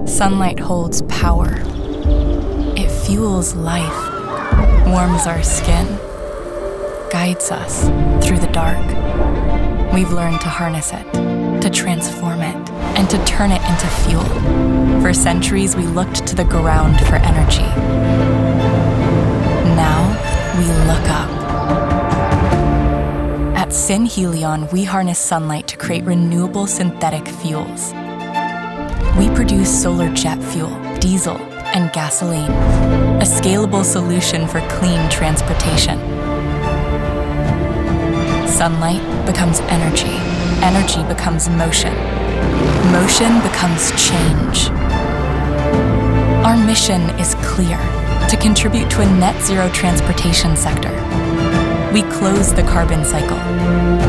Sunlight holds power. It fuels life, warms our skin, guides us through the dark. We've learned to harness it, to transform it, and to turn it into fuel. For centuries, we looked to the ground for energy. Now, we look up. At Synhelion, we harness sunlight to create renewable synthetic fuels. We produce solar jet fuel, diesel, and gasoline, a scalable solution for clean transportation. Sunlight becomes energy. Energy becomes motion. Motion becomes change. Our mission is clear: to contribute to a net zero transportation sector. We close the carbon cycle,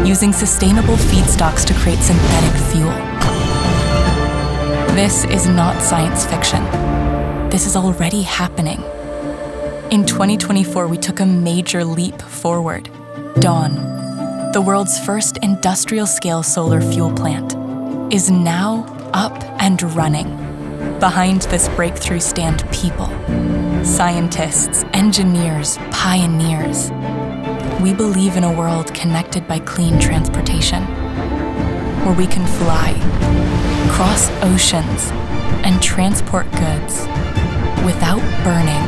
using sustainable feedstocks to create synthetic fuel. This is not science fiction. This is already happening. In 2024, we took a major leap forward. Dawn, the world's first industrial-scale solar fuel plant, is now up and running. Behind this breakthrough stand people, scientists, engineers, pioneers. We believe in a world connected by clean transportation, where we can fly, cross oceans, and transport goods without burning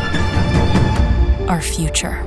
our future.